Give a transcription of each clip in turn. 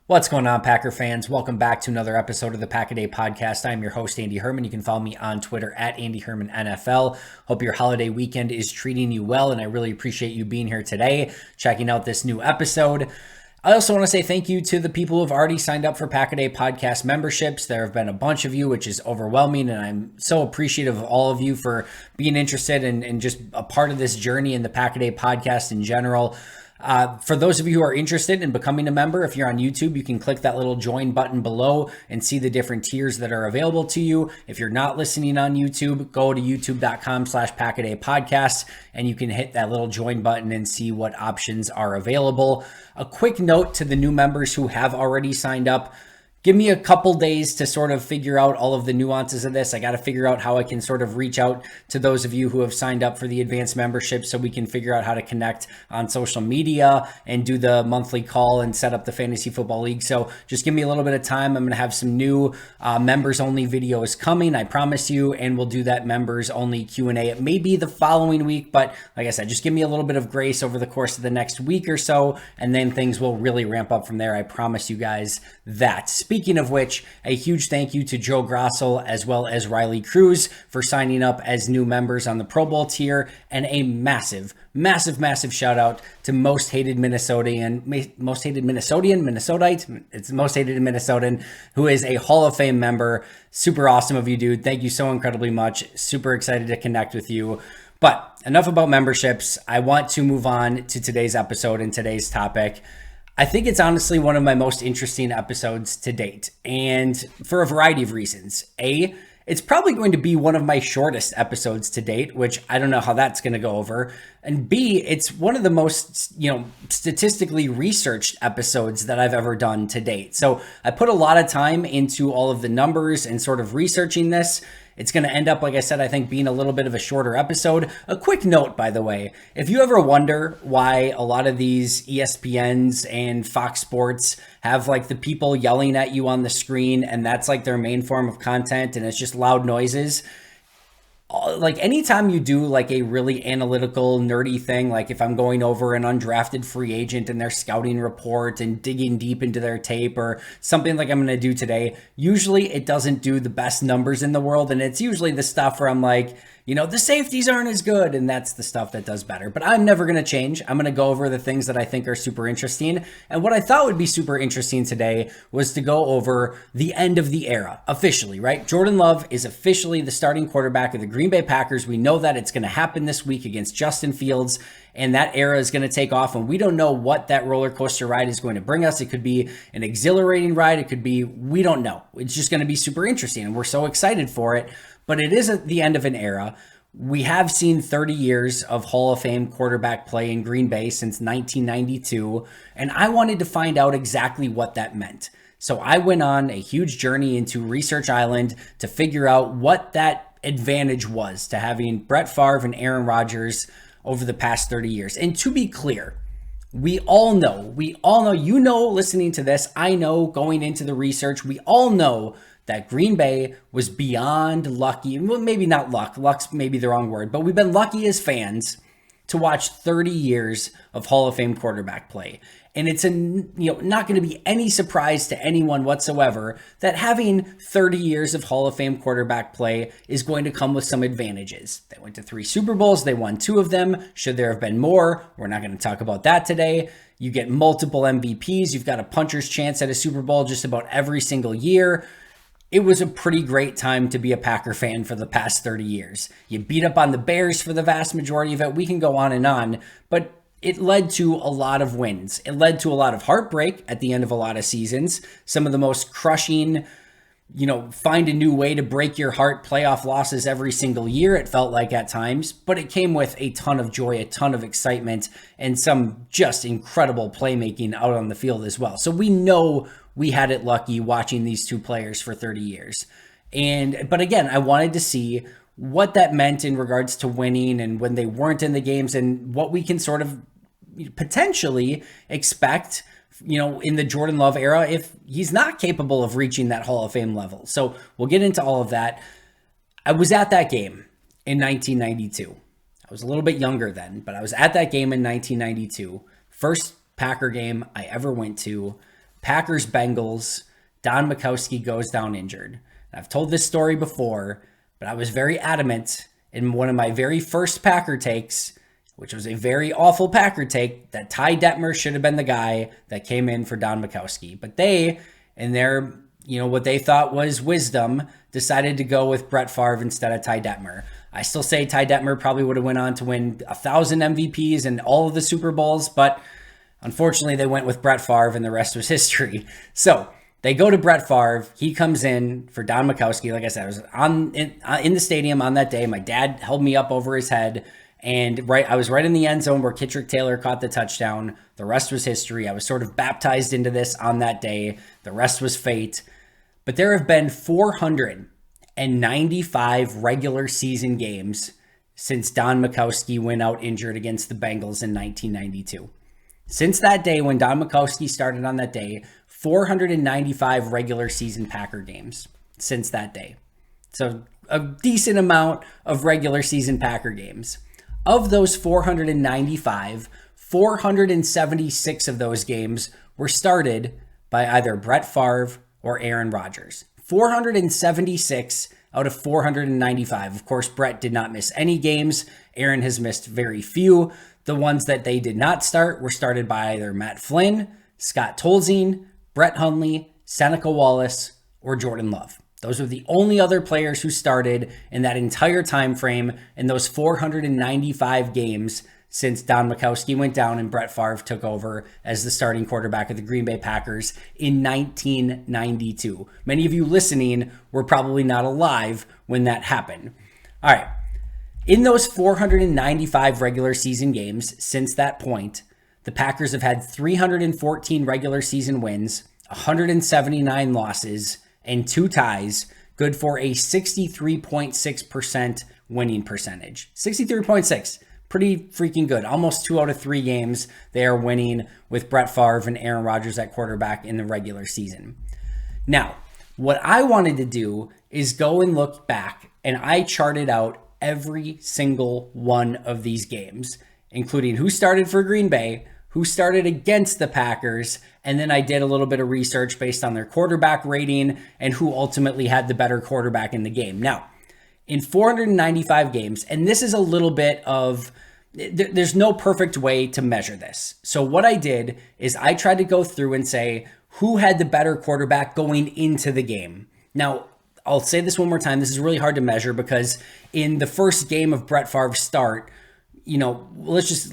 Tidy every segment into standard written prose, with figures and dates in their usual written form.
What's going on, Packer fans? Welcome back to another episode of the Pack a Day podcast. I'm your host, Andy Herman. You can follow me on Twitter at Andy Herman NFL. Hope your holiday weekend is treating you well, and I really appreciate you being here today, checking out this new episode. I also want to say thank you to the people who have already signed up for Pack a Day podcast memberships. There have been a bunch of you, which is overwhelming, and I'm so appreciative of all of you for being interested and just a part of this journey in the Pack a Day podcast in general. For those of you who are interested in becoming a member, if you're on YouTube, you can click that little join button below and see the different tiers that are available to you. If you're not listening on YouTube, go to youtube.com/packadaypodcast and you can hit that little join button and see what options are available. A quick note to the new members who have already signed up. Give me a couple days to sort of figure out all of the nuances of this. I got to figure out how I can sort of reach out to those of you who have signed up for the advanced membership so we can figure out how to connect on social media and do the monthly call and set up the fantasy football league. So just give me a little bit of time. I'm going to have some new members only videos coming, I promise you, and we'll do that members only Q&A. It may be the following week, but like I said, just give me a little bit of grace over the course of the next week or so, and then things will really ramp up from there. I promise you guys that. Speaking of which, a huge thank you to Joe Grossel as well as Riley Cruz for signing up as new members on the Pro Bowl tier, and a massive shout out to Most Hated Minnesotite, it's Most Hated Minnesotan, who is a Hall of Fame member. Super awesome of you, dude. Thank you so incredibly much. Super excited to connect with you. But enough about memberships. I want to move on to today's episode and today's topic. I think it's honestly one of my most interesting episodes to date, and for a variety of reasons. A, it's probably going to be one of my shortest episodes to date, which I don't know how that's going to go over. And B, it's one of the most, statistically researched episodes that I've ever done to date. So I put a lot of time into all of the numbers and sort of researching this. It's going to end up, like I said, I think being a little bit of a shorter episode. A quick note, by the way, if you ever wonder why a lot of these ESPNs and Fox Sports have like the people yelling at you on the screen and that's like their main form of content and it's just loud noises, like anytime you do like a really analytical, nerdy thing, like if I'm going over an undrafted free agent and their scouting report and digging deep into their tape or something like I'm going to do today, usually it doesn't do the best numbers in the world. And it's usually the stuff where I'm like, the safeties aren't as good. And that's the stuff that does better. But I'm never going to change. I'm going to go over the things that I think are super interesting. And what I thought would be super interesting today was to go over the end of the era officially, right? Jordan Love is officially the starting quarterback of the Green Bay Packers. We know that it's going to happen this week against Justin Fields, and that era is going to take off, and we don't know what that roller coaster ride is going to bring us. It could be an exhilarating ride. It could be, we don't know. It's just going to be super interesting, and we're so excited for it. But it is at the end of an era. We have seen 30 years of Hall of Fame quarterback play in Green Bay since 1992, and I wanted to find out exactly what that meant. So I went on a huge journey into Research Island to figure out what that advantage was to having Brett Favre and Aaron Rodgers over the past 30 years. And to be clear, we all know, listening to this, I know going into the research, we all know that Green Bay was beyond lucky. Well, maybe not luck's maybe the wrong word, but we've been lucky as fans to watch 30 years of Hall of Fame quarterback play. And it's not going to be any surprise to anyone whatsoever that having 30 years of Hall of Fame quarterback play is going to come with some advantages. They went to 3 Super Bowls. They won 2 of them. Should there have been more? We're not going to talk about that today. You get multiple MVPs. You've got a puncher's chance at a Super Bowl just about every single year. It was a pretty great time to be a Packer fan for the past 30 years. You beat up on the Bears for the vast majority of it. We can go on, but it led to a lot of wins. It led to a lot of heartbreak at the end of a lot of seasons. Some of the most crushing, find a new way to break your heart playoff losses every single year, it felt like at times. But it came with a ton of joy, a ton of excitement, and some just incredible playmaking out on the field as well. So we know we had it lucky watching these 2 players for 30 years. But again, I wanted to see what that meant in regards to winning and when they weren't in the games and what we can sort of potentially expect, in the Jordan Love era if he's not capable of reaching that Hall of Fame level. So we'll get into all of that. I was at that game in 1992. I was a little bit younger then, but I was at that game in 1992. First Packer game I ever went to. Packers Bengals, Don Majkowski goes down injured. I've told this story before, but I was very adamant in one of my very first Packer takes, which was a very awful Packer take, that Ty Detmer should have been the guy that came in for Don Majkowski. But they, in their, what they thought was wisdom, decided to go with Brett Favre instead of Ty Detmer. I still say Ty Detmer probably would have went on to win 1,000 MVPs and all of the Super Bowls, but unfortunately they went with Brett Favre and the rest was history. So they go to Brett Favre. He comes in for Don Majkowski. Like I said, I was in the stadium on that day. My dad held me up over his head. And I was right in the end zone where Kittrick Taylor caught the touchdown. The rest was history. I was sort of baptized into this on that day. The rest was fate. But there have been 495 regular season games since Don Majkowski went out injured against the Bengals in 1992. Since that day, when Don Majkowski started on that day, 495 regular season Packer games since that day. So a decent amount of regular season Packer games. Of those 495, 476 of those games were started by either Brett Favre or Aaron Rodgers. 476 out of 495. Of course, Brett did not miss any games. Aaron has missed very few. The ones that they did not start were started by either Matt Flynn, Scott Tolzien, Brett Hundley, Seneca Wallace, or Jordan Love. Those are the only other players who started in that entire time frame in those 495 games since Don Majkowski went down and Brett Favre took over as the starting quarterback of the Green Bay Packers in 1992. Many of you listening were probably not alive when that happened. All right. In those 495 regular season games since that point, the Packers have had 314 regular season wins, 179 losses, and 2 ties, good for a 63.6% winning percentage. 63.6, pretty freaking good. Almost 2 out of 3 games they are winning with Brett Favre and Aaron Rodgers at quarterback in the regular season. Now, what I wanted to do is go and look back, and I charted out every single one of these games, including who started for Green Bay, who started against the Packers, and then I did a little bit of research based on their quarterback rating and who ultimately had the better quarterback in the game. Now, in 495 games, and this is a little bit of, there's no perfect way to measure this. So what I did is I tried to go through and say who had the better quarterback going into the game. Now, I'll say this one more time. This is really hard to measure because in the first game of Brett Favre's start, let's just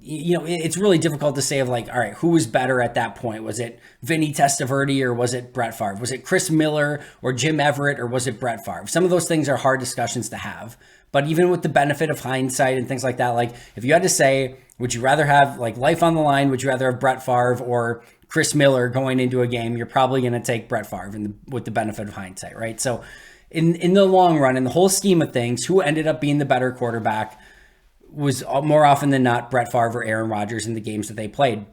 it's really difficult to say of all right, who was better at that point? Was it Vinny Testaverde or was it Brett Favre? Was it Chris Miller or Jim Everett or was it Brett Favre? Some of those things are hard discussions to have. But even with the benefit of hindsight and things like that, if you had to say, would you rather have life on the line? Would you rather have Brett Favre or Chris Miller going into a game? You're probably going to take Brett Favre with the benefit of hindsight, right? So in the long run, in the whole scheme of things, who ended up being the better quarterback was more often than not Brett Favre or Aaron Rodgers in the games that they played.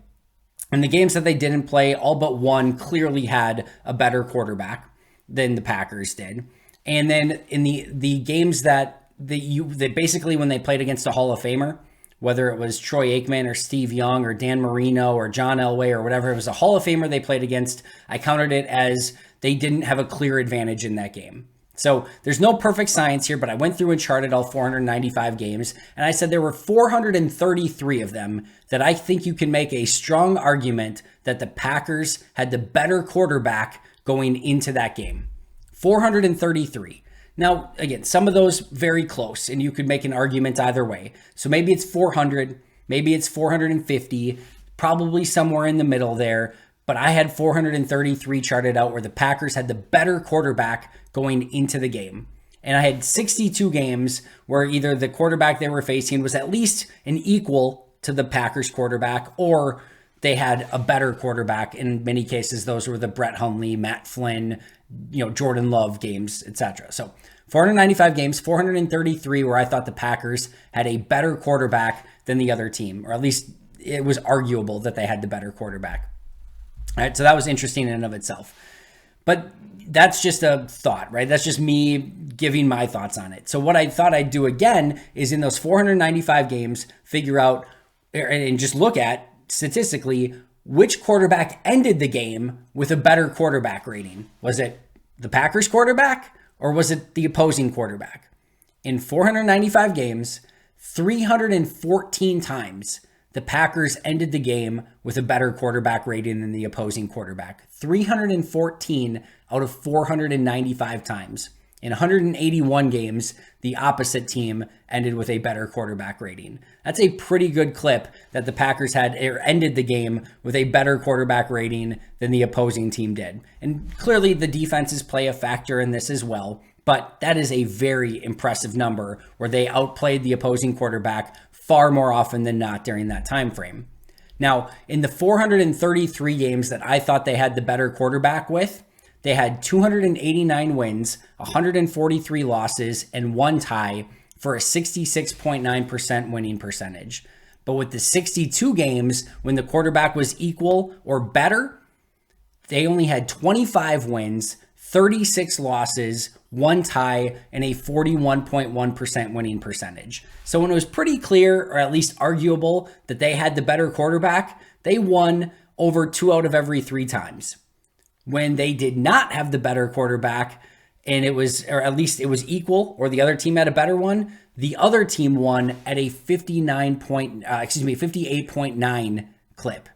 And the games that they didn't play, all but one clearly had a better quarterback than the Packers did. And then in the games that basically when they played against a Hall of Famer, whether it was Troy Aikman or Steve Young or Dan Marino or John Elway or whatever, it was a Hall of Famer they played against, I counted it as they didn't have a clear advantage in that game. So there's no perfect science here, but I went through and charted all 495 games, and I said there were 433 of them that I think you can make a strong argument that the Packers had the better quarterback going into that game. 433. Now, again, some of those very close, and you could make an argument either way. So maybe it's 400, maybe it's 450, probably somewhere in the middle there. But I had 433 charted out where the Packers had the better quarterback going into the game. And I had 62 games where either the quarterback they were facing was at least an equal to the Packers quarterback, or they had a better quarterback. In many cases, those were the Brett Hundley, Matt Flynn, Jordan Love games, etc. So 495 games, 433 where I thought the Packers had a better quarterback than the other team, or at least it was arguable that they had the better quarterback. All right, so that was interesting in and of itself. But that's just a thought, right? That's just me giving my thoughts on it. So what I thought I'd do again is in those 495 games, figure out and just look at statistically which quarterback ended the game with a better quarterback rating? Was it the Packers quarterback or was it the opposing quarterback? In 495 games, 314 times, the Packers ended the game with a better quarterback rating than the opposing quarterback. 314 out of 495 times. In 181 games, the opposite team ended with a better quarterback rating. That's a pretty good clip that the Packers had, or ended the game with a better quarterback rating than the opposing team did. And clearly the defenses play a factor in this as well, but that is a very impressive number where they outplayed the opposing quarterback far more often than not during that time frame. Now, in the 433 games that I thought they had the better quarterback with, they had 289 wins, 143 losses, and one tie for a 66.9% winning percentage. But with the 62 games when the quarterback was equal or better, they only had 25 wins, 36 losses, one tie, and a 41.1% winning percentage. So when it was pretty clear, or at least arguable, that they had the better quarterback, they won over 2 out of every 3 times. When they did not have the better quarterback, and it was, or at least it was equal, or the other team had a better one, the other team won at a 58.9 clip.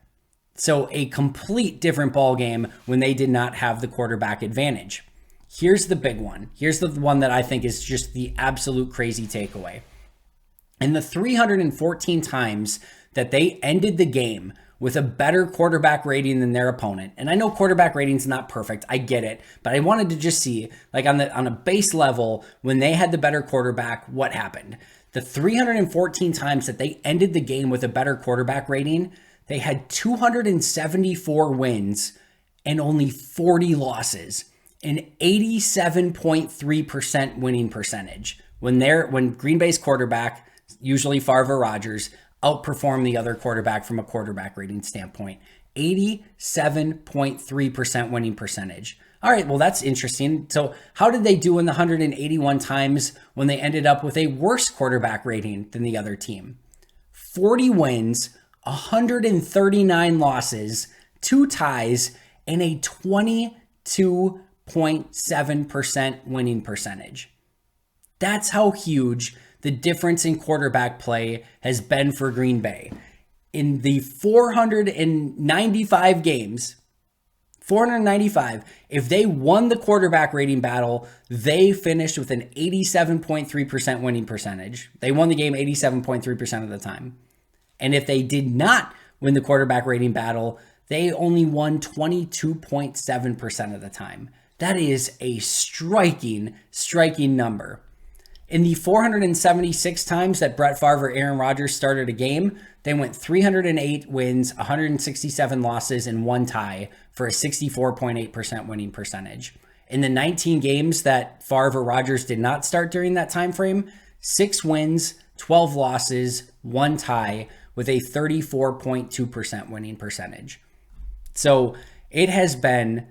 So a complete different ball game when they did not have the quarterback advantage. Here's the big one. Here's the one that I think is just the absolute crazy takeaway. In the 314 times that they ended the game with a better quarterback rating than their opponent. And I know quarterback rating's not perfect. I get it. But I wanted to just see, like on a base level, when they had the better quarterback, what happened? The 314 times that they ended the game with a better quarterback rating, they had 274 wins and only 40 losses, an 87.3% winning percentage. When Green Bay's quarterback, usually Favre Rodgers, outperform the other quarterback from a quarterback rating standpoint. 87.3% winning percentage. All right, well, that's interesting. So how did they do in the 181 times when they ended up with a worse quarterback rating than the other team? 40 wins, 139 losses, 2 ties, and a 22.7% winning percentage. That's how huge the difference in quarterback play has been for Green Bay. In the 495 games, 495, if they won the quarterback rating battle, they finished with an 87.3% winning percentage. They won the game 87.3% of the time. And if they did not win the quarterback rating battle, they only won 22.7% of the time. That is a striking number. In the 476 times that Brett Favre or Aaron Rodgers started a game, they went 308 wins, 167 losses, and 1 tie for a 64.8% winning percentage. In the 19 games that Favre or Rodgers did not start during that time frame, 6 wins, 12 losses, 1 tie with a 34.2% winning percentage. So it has been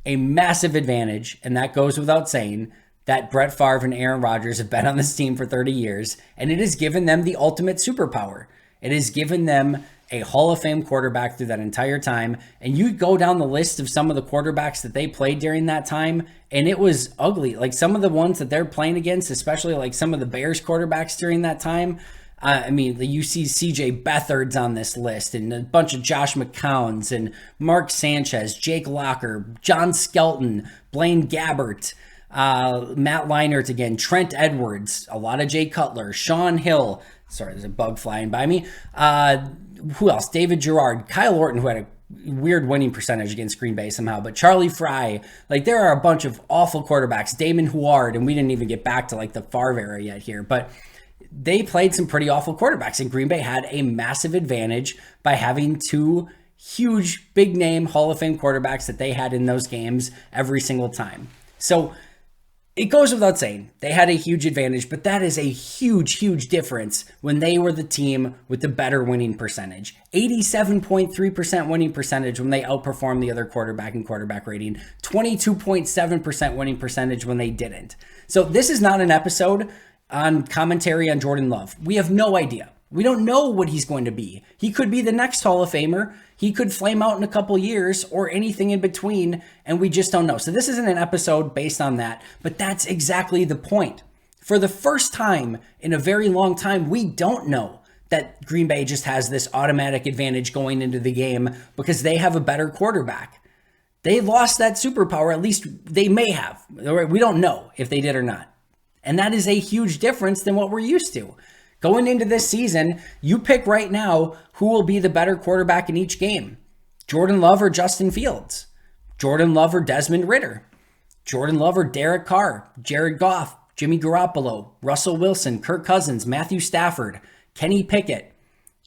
a massive advantage, and that goes without saying, that Brett Favre and Aaron Rodgers have been on this team for 30 years, and it has given them the ultimate superpower. It has given them a Hall of Fame quarterback through that entire time, and you go down the list of some of the quarterbacks that they played during that time, and it was ugly. Like some of the ones that they're playing against, especially like some of the Bears quarterbacks during that time, you see CJ Beathard's on this list, and a bunch of Josh McCowns, and Mark Sanchez, Jake Locker, John Skelton, Blaine Gabbert, Matt Leinart again, Trent Edwards, a lot of Jay Cutler, Sean Hill. Sorry, there's a bug flying by me. Who else? David Gerard, Kyle Orton, who had a weird winning percentage against Green Bay somehow, but Charlie Fry. Like there are a bunch of awful quarterbacks. Damon Huard, and we didn't even get back to like the Favre era yet here, but they played some pretty awful quarterbacks, and Green Bay had a massive advantage by having 2 huge, big name Hall of Fame quarterbacks that they had in those games every single time. So it goes without saying, they had a huge advantage, but that is a huge difference when they were the team with the better winning percentage. 87.3% winning percentage when they outperformed the other quarterback in quarterback rating. 22.7% winning percentage when they didn't. So this is not an episode on commentary on Jordan Love. We have no idea. We don't know what he's going to be. He could be the next Hall of Famer. He could flame out in a couple years or anything in between, and we just don't know. So this isn't an episode based on that, but that's exactly the point. For the first time in a very long time, we don't know that Green Bay just has this automatic advantage going into the game because they have a better quarterback. They lost that superpower, at least they may have. We don't know if they did or not. And that is a huge difference than what we're used to. Going into this season, you pick right now who will be the better quarterback in each game. Jordan Love or Justin Fields. Jordan Love or Desmond Ridder. Jordan Love or Derek Carr. Jared Goff. Jimmy Garoppolo. Russell Wilson. Kirk Cousins. Matthew Stafford. Kenny Pickett.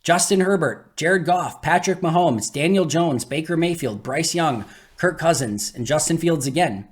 Justin Herbert. Jared Goff. Patrick Mahomes. Daniel Jones. Baker Mayfield. Bryce Young. Kirk Cousins. And Justin Fields again.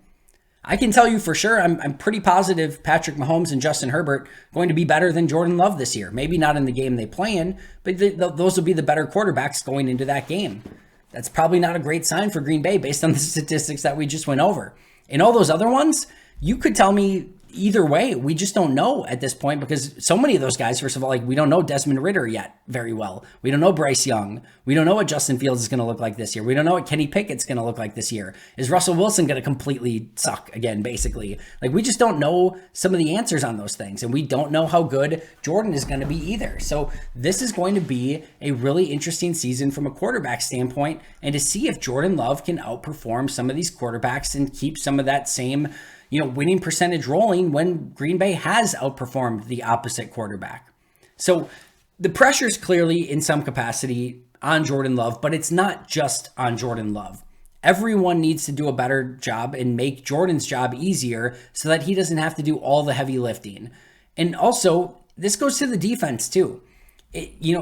I can tell you for sure, I'm pretty positive Patrick Mahomes and Justin Herbert going to be better than Jordan Love this year. Maybe not in the game they play in, but those will be the better quarterbacks going into that game. That's probably not a great sign for Green Bay based on the statistics that we just went over. In all those other ones, you could tell me either way. We just don't know at this point because so many of those guys, first of all, we don't know Desmond Ridder yet very well. We don't know Bryce Young. We don't know what Justin Fields is going to look like this year. We don't know what Kenny Pickett's going to look like this year. Is Russell Wilson going to completely suck again, basically? We just don't know some of the answers on those things, and we don't know how good Jordan is going to be either. So this is going to be a really interesting season from a quarterback standpoint, and to see if Jordan Love can outperform some of these quarterbacks and keep some of that same winning percentage rolling when Green Bay has outperformed the opposite quarterback. So the pressure is clearly in some capacity on Jordan Love, but it's not just on Jordan Love. Everyone needs to do a better job and make Jordan's job easier so that he doesn't have to do all the heavy lifting. And also, this goes to the defense too.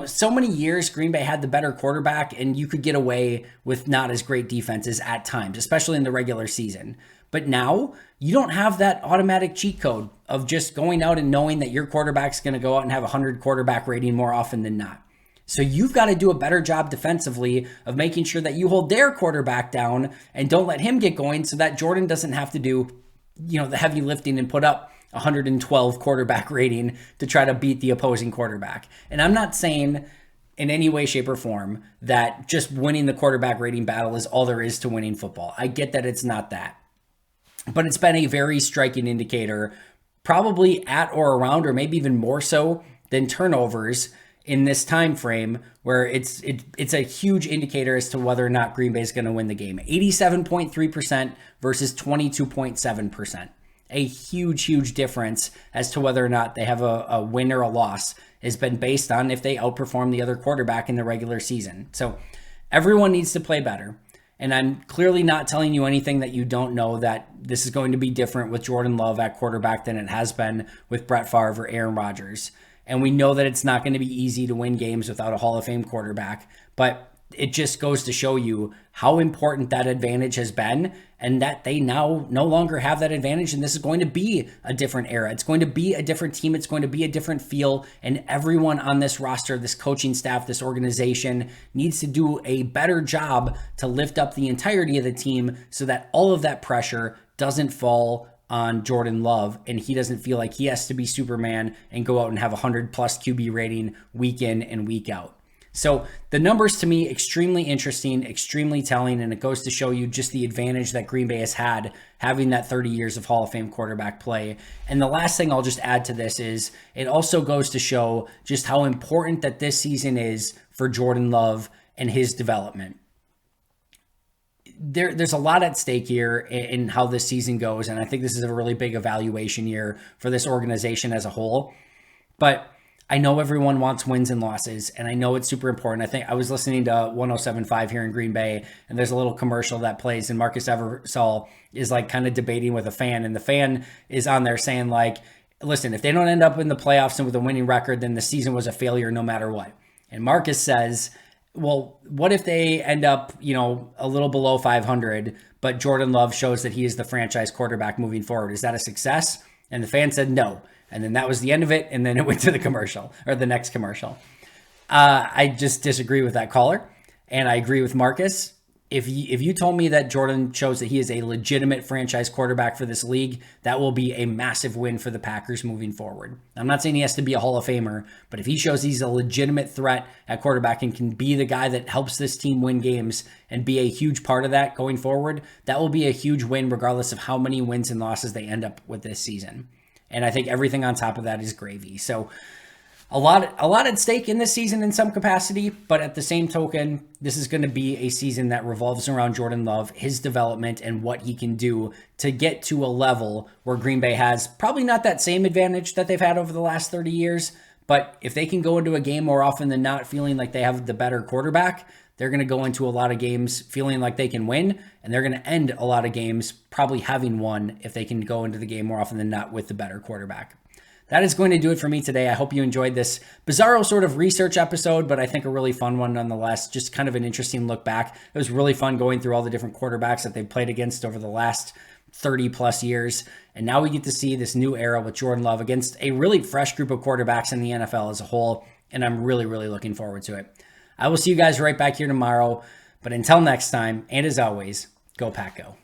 So many years Green Bay had the better quarterback and you could get away with not as great defenses at times, especially in the regular season. But now you don't have that automatic cheat code of just going out and knowing that your quarterback's going to go out and have a 100 quarterback rating more often than not. So you've got to do a better job defensively of making sure that you hold their quarterback down and don't let him get going so that Jordan doesn't have to do, the heavy lifting and put up 112 quarterback rating to try to beat the opposing quarterback. And I'm not saying in any way, shape, or form that just winning the quarterback rating battle is all there is to winning football. I get that it's not that. But it's been a very striking indicator, probably at or around, or maybe even more so than turnovers in this time frame, where it's a huge indicator as to whether or not Green Bay is going to win the game. 87.3% versus 22.7%. A huge difference as to whether or not they have a win or a loss has been based on if they outperform the other quarterback in the regular season. So everyone needs to play better. And I'm clearly not telling you anything that you don't know, that this is going to be different with Jordan Love at quarterback than it has been with Brett Favre or Aaron Rodgers. And we know that it's not going to be easy to win games without a Hall of Fame quarterback, but it just goes to show you how important that advantage has been and that they now no longer have that advantage. And this is going to be a different era. It's going to be a different team. It's going to be a different feel. And everyone on this roster, this coaching staff, this organization needs to do a better job to lift up the entirety of the team so that all of that pressure doesn't fall on Jordan Love and he doesn't feel like he has to be Superman and go out and have a 100+ QB rating week in and week out. So the numbers to me, extremely interesting, extremely telling, and it goes to show you just the advantage that Green Bay has had having that 30 years of Hall of Fame quarterback play. And the last thing I'll just add to this is it also goes to show just how important that this season is for Jordan Love and his development. There's a lot at stake here in how this season goes, and I think this is a really big evaluation year for this organization as a whole. But I know everyone wants wins and losses, and I know it's super important. I think I was listening to 107.5 here in Green Bay, and there's a little commercial that plays, and Marcus Eversole is kind of debating with a fan, and the fan is on there saying listen, if they don't end up in the playoffs and with a winning record, then the season was a failure no matter what. And Marcus says, well, what if they end up, a little below 500, but Jordan Love shows that he is the franchise quarterback moving forward? Is that a success? And the fan said no. And then that was the end of it. And then it went to the commercial or the next commercial. I just disagree with that caller. And I agree with Marcus. if you told me that Jordan shows that he is a legitimate franchise quarterback for this league, that will be a massive win for the Packers moving forward. I'm not saying he has to be a Hall of Famer, but if he shows he's a legitimate threat at quarterback and can be the guy that helps this team win games and be a huge part of that going forward, that will be a huge win regardless of how many wins and losses they end up with this season. And I think everything on top of that is gravy. So a lot at stake in this season in some capacity, but at the same token, this is going to be a season that revolves around Jordan Love, his development, and what he can do to get to a level where Green Bay has probably not that same advantage that they've had over the last 30 years, but if they can go into a game more often than not feeling like they have the better quarterback, they're going to go into a lot of games feeling like they can win, and they're going to end a lot of games probably having won if they can go into the game more often than not with the better quarterback. That is going to do it for me today. I hope you enjoyed this bizarro sort of research episode, but I think a really fun one nonetheless. Just kind of an interesting look back. It was really fun going through all the different quarterbacks that they've played against over the last 30 plus years. And now we get to see this new era with Jordan Love against a really fresh group of quarterbacks in the NFL as a whole. And I'm really, really looking forward to it. I will see you guys right back here tomorrow. But until next time, and as always, go Pack Go.